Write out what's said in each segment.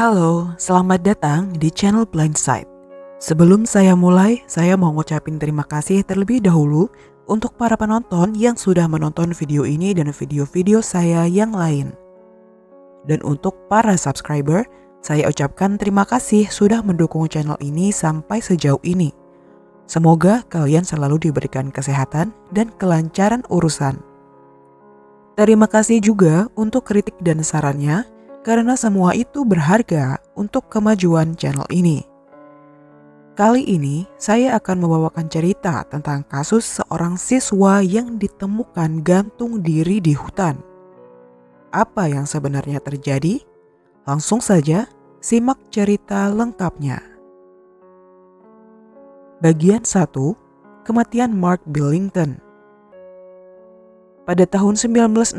Halo, selamat datang di channel Blindside. Sebelum saya mulai, saya mau ngucapin terima kasih terlebih dahulu untuk para penonton yang sudah menonton video ini dan video-video saya yang lain. Dan untuk para subscriber, saya ucapkan terima kasih sudah mendukung channel ini sampai sejauh ini. Semoga kalian selalu diberikan kesehatan dan kelancaran urusan. Terima kasih juga untuk kritik dan sarannya, karena semua itu berharga untuk kemajuan channel ini. Kali ini saya akan membawakan cerita tentang kasus seorang siswa yang ditemukan gantung diri di hutan. Apa yang sebenarnya terjadi? Langsung saja simak cerita lengkapnya. Bagian 1, Kematian Mark Billington. Pada tahun 1968,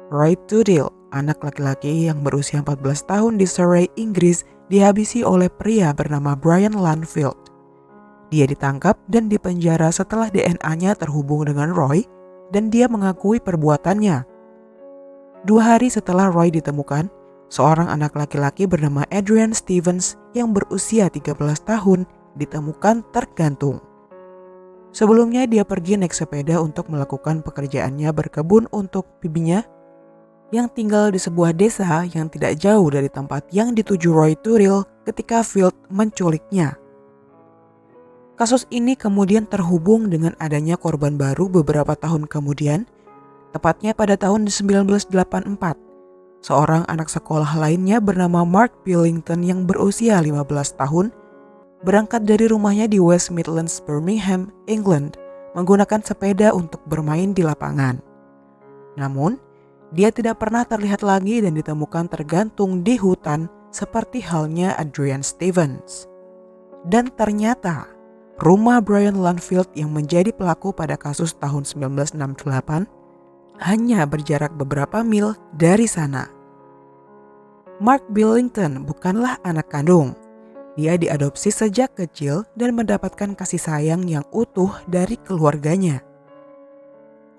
Roy Tudell, anak laki-laki yang berusia 14 tahun di Surrey, Inggris, dihabisi oleh pria bernama Brian Lanfield. Dia ditangkap dan dipenjara setelah DNA-nya terhubung dengan Roy dan dia mengakui perbuatannya. 2 hari setelah Roy ditemukan, seorang anak laki-laki bernama Adrian Stevens yang berusia 13 tahun ditemukan tergantung. Sebelumnya dia pergi naik sepeda untuk melakukan pekerjaannya berkebun untuk bibinya yang tinggal di sebuah desa yang tidak jauh dari tempat yang dituju Roy Tudell ketika Field menculiknya. Kasus ini kemudian terhubung dengan adanya korban baru beberapa tahun kemudian, tepatnya pada tahun 1984. Seorang anak sekolah lainnya bernama Mark Billington yang berusia 15 tahun berangkat dari rumahnya di West Midlands, Birmingham, England, menggunakan sepeda untuk bermain di lapangan. Namun, dia tidak pernah terlihat lagi dan ditemukan tergantung di hutan seperti halnya Adrian Stevens. Dan ternyata, rumah Brian Lanfield yang menjadi pelaku pada kasus tahun 1968 hanya berjarak beberapa mil dari sana. Mark Billington bukanlah anak kandung. Dia diadopsi sejak kecil dan mendapatkan kasih sayang yang utuh dari keluarganya.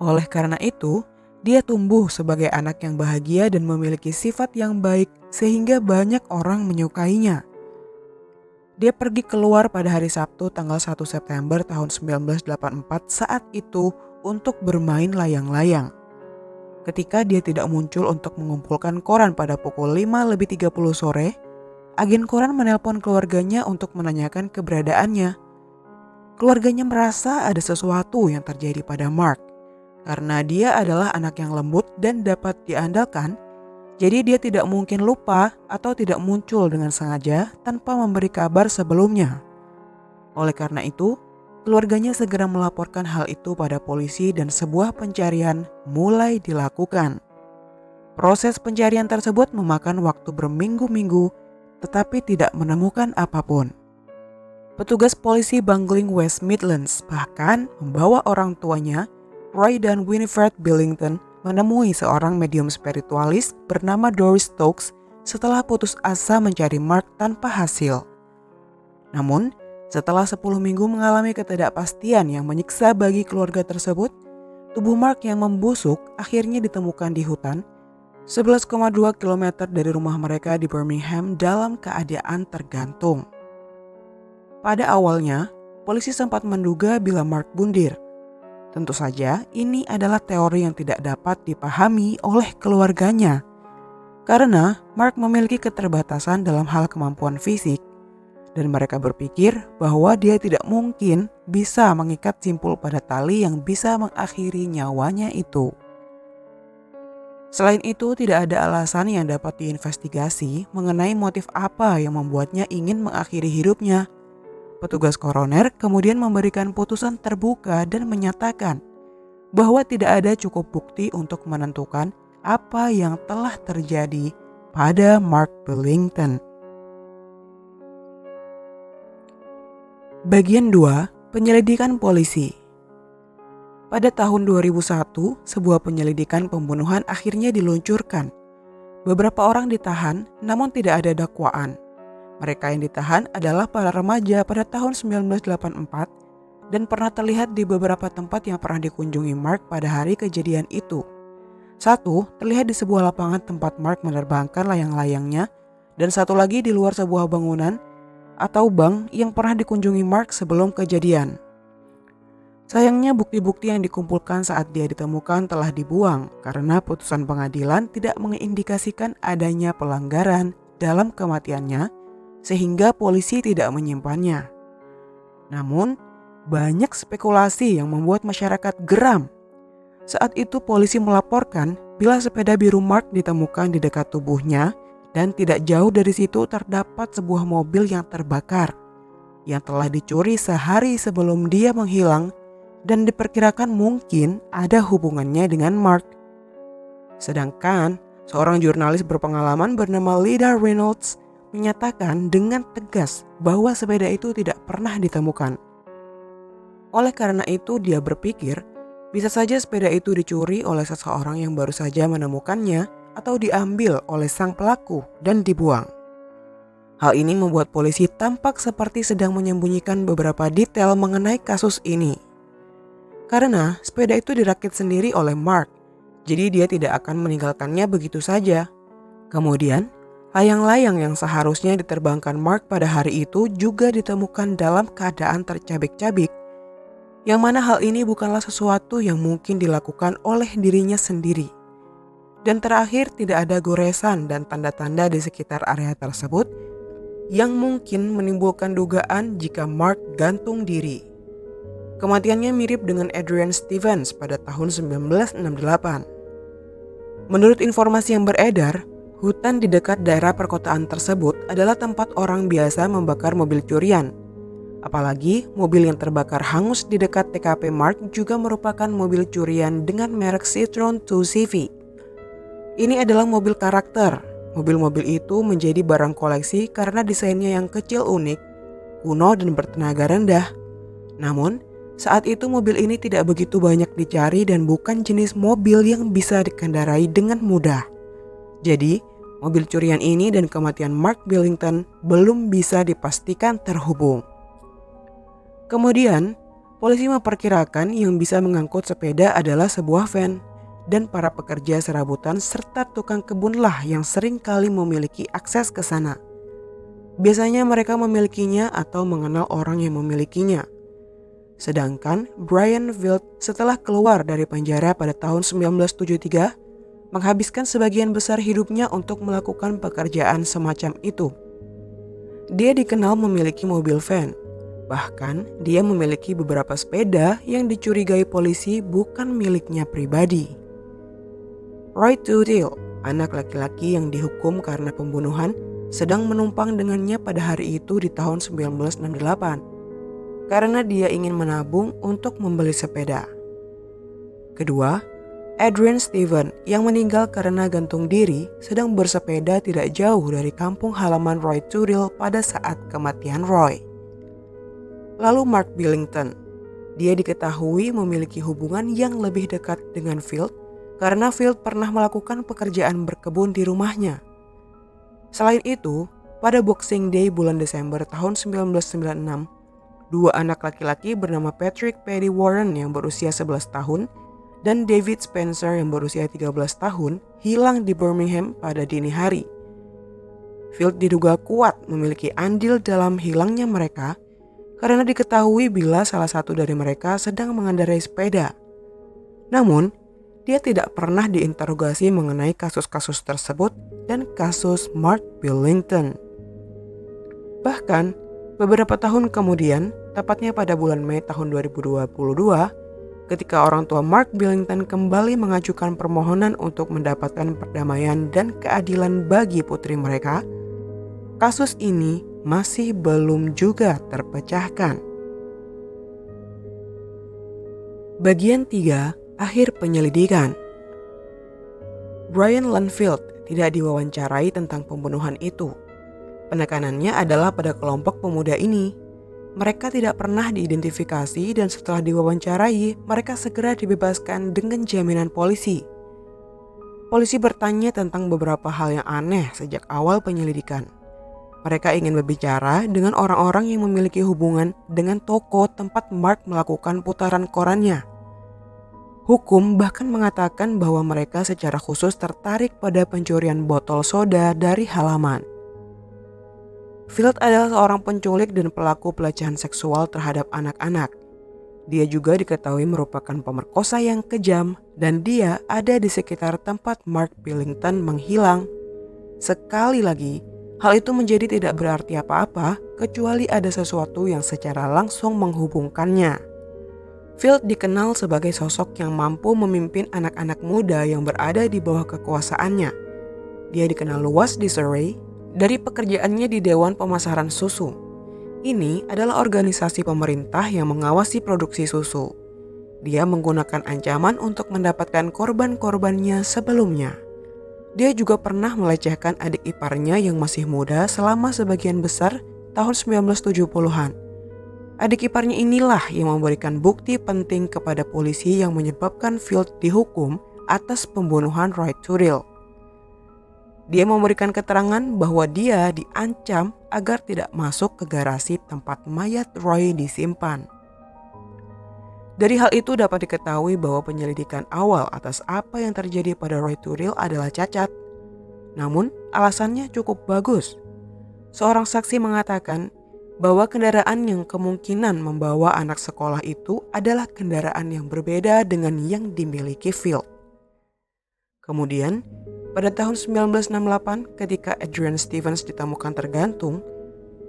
Oleh karena itu, dia tumbuh sebagai anak yang bahagia dan memiliki sifat yang baik sehingga banyak orang menyukainya. Dia pergi keluar pada hari Sabtu tanggal 1 September tahun 1984 saat itu untuk bermain layang-layang. Ketika dia tidak muncul untuk mengumpulkan koran pada pukul 5:30 sore, agen koran menelpon keluarganya untuk menanyakan keberadaannya. Keluarganya merasa ada sesuatu yang terjadi pada Mark. Karena dia adalah anak yang lembut dan dapat diandalkan, jadi dia tidak mungkin lupa atau tidak muncul dengan sengaja tanpa memberi kabar sebelumnya. Oleh karena itu, keluarganya segera melaporkan hal itu pada polisi dan sebuah pencarian mulai dilakukan. Proses pencarian tersebut memakan waktu berminggu-minggu, tetapi tidak menemukan apapun. Petugas polisi Bangling West Midlands bahkan membawa orang tuanya, Roy dan Winifred Billington, menemui seorang medium spiritualis bernama Doris Stokes setelah putus asa mencari Mark tanpa hasil. Namun, setelah 10 minggu mengalami ketidakpastian yang menyiksa bagi keluarga tersebut, tubuh Mark yang membusuk akhirnya ditemukan di hutan 11,2 km dari rumah mereka di Birmingham dalam keadaan tergantung. Pada awalnya, polisi sempat menduga bila Mark bundir. Tentu saja ini adalah teori yang tidak dapat dipahami oleh keluarganya. Karena Mark memiliki keterbatasan dalam hal kemampuan fisik. Dan mereka berpikir bahwa dia tidak mungkin bisa mengikat simpul pada tali yang bisa mengakhiri nyawanya itu. Selain itu, tidak ada alasan yang dapat diinvestigasi mengenai motif apa yang membuatnya ingin mengakhiri hidupnya. Petugas koroner kemudian memberikan putusan terbuka dan menyatakan bahwa tidak ada cukup bukti untuk menentukan apa yang telah terjadi pada Mark Billington. Bagian 2, Penyelidikan polisi. Pada tahun 2001, sebuah penyelidikan pembunuhan akhirnya diluncurkan. Beberapa orang ditahan, namun tidak ada dakwaan. Mereka yang ditahan adalah para remaja pada tahun 1984 dan pernah terlihat di beberapa tempat yang pernah dikunjungi Mark pada hari kejadian itu. 1. Terlihat di sebuah lapangan tempat Mark menerbangkan layang-layangnya dan satu lagi di luar sebuah bangunan atau bank yang pernah dikunjungi Mark sebelum kejadian. Sayangnya bukti-bukti yang dikumpulkan saat dia ditemukan telah dibuang karena putusan pengadilan tidak mengindikasikan adanya pelanggaran dalam kematiannya sehingga polisi tidak menyimpannya. Namun, banyak spekulasi yang membuat masyarakat geram. Saat itu polisi melaporkan bila sepeda biru Mark ditemukan di dekat tubuhnya dan tidak jauh dari situ terdapat sebuah mobil yang terbakar yang telah dicuri sehari sebelum dia menghilang dan diperkirakan mungkin ada hubungannya dengan Mark. Sedangkan seorang jurnalis berpengalaman bernama Lida Reynolds menyatakan dengan tegas bahwa sepeda itu tidak pernah ditemukan. Oleh karena itu dia berpikir bisa saja sepeda itu dicuri oleh seseorang yang baru saja menemukannya atau diambil oleh sang pelaku dan dibuang. Hal ini membuat polisi tampak seperti sedang menyembunyikan beberapa detail mengenai kasus ini. Karena sepeda itu dirakit sendiri oleh Mark, jadi dia tidak akan meninggalkannya begitu saja. Kemudian, layang-layang yang seharusnya diterbangkan Mark pada hari itu juga ditemukan dalam keadaan tercabik-cabik, yang mana hal ini bukanlah sesuatu yang mungkin dilakukan oleh dirinya sendiri. Dan terakhir, tidak ada goresan dan tanda-tanda di sekitar area tersebut yang mungkin menimbulkan dugaan jika Mark gantung diri. Kematiannya mirip dengan Adrian Stevens pada tahun 1968. Menurut informasi yang beredar, hutan di dekat daerah perkotaan tersebut adalah tempat orang biasa membakar mobil curian. Apalagi mobil yang terbakar hangus di dekat TKP Mark juga merupakan mobil curian dengan merek Citroen 2CV. Ini adalah mobil karakter. Mobil-mobil itu menjadi barang koleksi karena desainnya yang kecil unik, kuno dan bertenaga rendah. Namun, saat itu mobil ini tidak begitu banyak dicari dan bukan jenis mobil yang bisa dikendarai dengan mudah. Jadi, mobil curian ini dan kematian Mark Billington belum bisa dipastikan terhubung. Kemudian, polisi memperkirakan yang bisa mengangkut sepeda adalah sebuah van dan para pekerja serabutan serta tukang kebunlah yang sering kali memiliki akses ke sana. Biasanya mereka memilikinya atau mengenal orang yang memilikinya. Sedangkan Brian Field setelah keluar dari penjara pada tahun 1973 menghabiskan sebagian besar hidupnya untuk melakukan pekerjaan semacam itu. Dia dikenal memiliki mobil van. Bahkan dia memiliki beberapa sepeda yang dicurigai polisi bukan miliknya pribadi. Roy Tudil, anak laki-laki yang dihukum karena pembunuhan, sedang menumpang dengannya pada hari itu di tahun 1968 karena dia ingin menabung untuk membeli sepeda. Kedua, Adrian Steven yang meninggal karena gantung diri sedang bersepeda tidak jauh dari kampung halaman Roy Tudil pada saat kematian Roy. Lalu Mark Billington, dia diketahui memiliki hubungan yang lebih dekat dengan Field karena Field pernah melakukan pekerjaan berkebun di rumahnya. Selain itu, pada Boxing Day bulan Desember tahun 1996, dua anak laki-laki bernama Patrick Paddy Warren yang berusia 11 tahun dan David Spencer yang berusia 13 tahun hilang di Birmingham pada dini hari. Field diduga kuat memiliki andil dalam hilangnya mereka karena diketahui bila salah satu dari mereka sedang mengendarai sepeda. Namun, dia tidak pernah diinterogasi mengenai kasus-kasus tersebut dan kasus Mark Billington. Bahkan, beberapa tahun kemudian, tepatnya pada bulan Mei tahun 2022, ketika orang tua Mark Billington kembali mengajukan permohonan untuk mendapatkan perdamaian dan keadilan bagi putri mereka, kasus ini masih belum juga terpecahkan. Bagian 3. Akhir penyelidikan. Brian Lanfield tidak diwawancarai tentang pembunuhan itu. Penekanannya adalah pada kelompok pemuda ini. Mereka tidak pernah diidentifikasi dan setelah diwawancarai, mereka segera dibebaskan dengan jaminan polisi. Polisi bertanya tentang beberapa hal yang aneh sejak awal penyelidikan. Mereka ingin berbicara dengan orang-orang yang memiliki hubungan dengan toko tempat Mark melakukan putaran korannya. Hukum bahkan mengatakan bahwa mereka secara khusus tertarik pada pencurian botol soda dari halaman. Field adalah seorang penculik dan pelaku pelecehan seksual terhadap anak-anak. Dia juga diketahui merupakan pemerkosa yang kejam dan dia ada di sekitar tempat Mark Billington menghilang. Sekali lagi, hal itu menjadi tidak berarti apa-apa kecuali ada sesuatu yang secara langsung menghubungkannya. Field dikenal sebagai sosok yang mampu memimpin anak-anak muda yang berada di bawah kekuasaannya. Dia dikenal luas di Surrey dari pekerjaannya di Dewan Pemasaran Susu. Ini adalah organisasi pemerintah yang mengawasi produksi susu. Dia menggunakan ancaman untuk mendapatkan korban-korbannya sebelumnya. Dia juga pernah melecehkan adik iparnya yang masih muda selama sebagian besar tahun 1970-an. Adik iparnya inilah yang memberikan bukti penting kepada polisi yang menyebabkan Field dihukum atas pembunuhan Roy Turrell. Dia memberikan keterangan bahwa dia diancam agar tidak masuk ke garasi tempat mayat Roy disimpan. Dari hal itu dapat diketahui bahwa penyelidikan awal atas apa yang terjadi pada Roy Turrell adalah cacat. Namun alasannya cukup bagus. Seorang saksi mengatakan bahwa kendaraan yang kemungkinan membawa anak sekolah itu adalah kendaraan yang berbeda dengan yang dimiliki Field. Kemudian, pada tahun 1968 ketika Adrian Stevens ditemukan tergantung,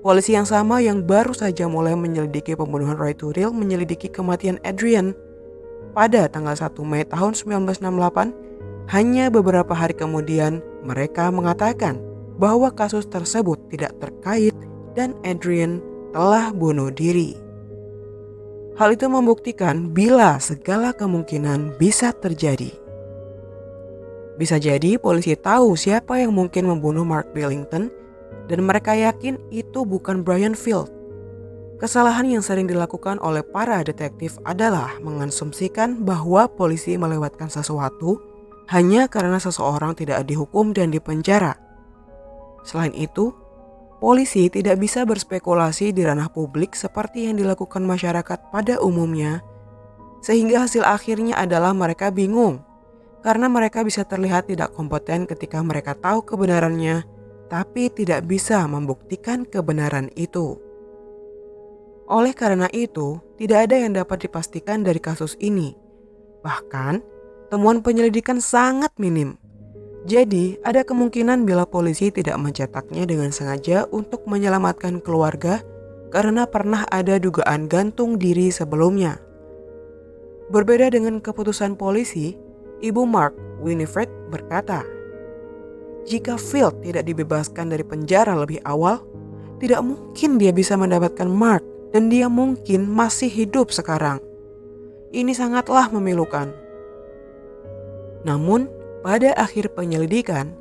polisi yang sama yang baru saja mulai menyelidiki pembunuhan Roy Turrell menyelidiki kematian Adrian. Pada tanggal 1 Mei tahun 1968, hanya beberapa hari kemudian mereka mengatakan bahwa kasus tersebut tidak terkait dan Adrian telah bunuh diri. Hal itu membuktikan bila segala kemungkinan bisa terjadi. Bisa jadi polisi tahu siapa yang mungkin membunuh Mark Billington dan mereka yakin itu bukan Brian Field. Kesalahan yang sering dilakukan oleh para detektif adalah mengasumsikan bahwa polisi melewatkan sesuatu hanya karena seseorang tidak dihukum dan dipenjara. Selain itu, polisi tidak bisa berspekulasi di ranah publik seperti yang dilakukan masyarakat pada umumnya, sehingga hasil akhirnya adalah mereka bingung. Karena mereka bisa terlihat tidak kompeten ketika mereka tahu kebenarannya, tapi tidak bisa membuktikan kebenaran itu. Oleh karena itu, tidak ada yang dapat dipastikan dari kasus ini. Bahkan, temuan penyelidikan sangat minim. Jadi, ada kemungkinan bila polisi tidak mencetaknya dengan sengaja untuk menyelamatkan keluarga karena pernah ada dugaan gantung diri sebelumnya. Berbeda dengan keputusan polisi, Ibu Mark, Winifred, berkata, jika Field tidak dibebaskan dari penjara lebih awal, tidak mungkin dia bisa mendapatkan Mark dan dia mungkin masih hidup sekarang. Ini sangatlah memilukan. Namun, pada akhir penyelidikan,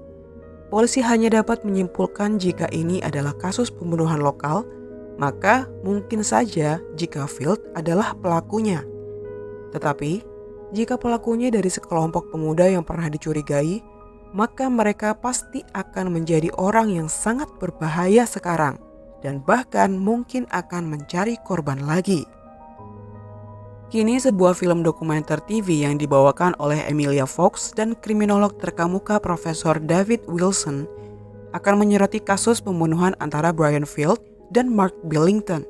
polisi hanya dapat menyimpulkan jika ini adalah kasus pembunuhan lokal, maka mungkin saja jika Field adalah pelakunya. Tetapi, jika pelakunya dari sekelompok pemuda yang pernah dicurigai, maka mereka pasti akan menjadi orang yang sangat berbahaya sekarang dan bahkan mungkin akan mencari korban lagi. Kini sebuah film dokumenter TV yang dibawakan oleh Emilia Fox dan kriminolog terkemuka Profesor David Wilson akan menyoroti kasus pembunuhan antara Brian Field dan Mark Billington.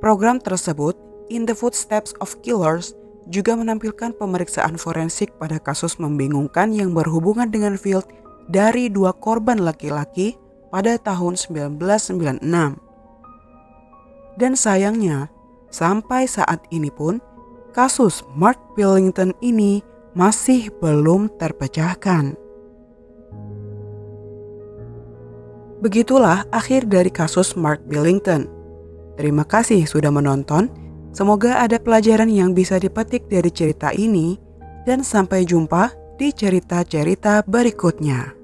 Program tersebut, In the Footsteps of Killers, juga menampilkan pemeriksaan forensik pada kasus membingungkan yang berhubungan dengan Field dari dua korban laki-laki pada tahun 1996. Dan sayangnya, sampai saat ini pun, kasus Mark Billington ini masih belum terpecahkan. Begitulah akhir dari kasus Mark Billington. Terima kasih sudah menonton. Semoga ada pelajaran yang bisa dipetik dari cerita ini dan sampai jumpa di cerita-cerita berikutnya.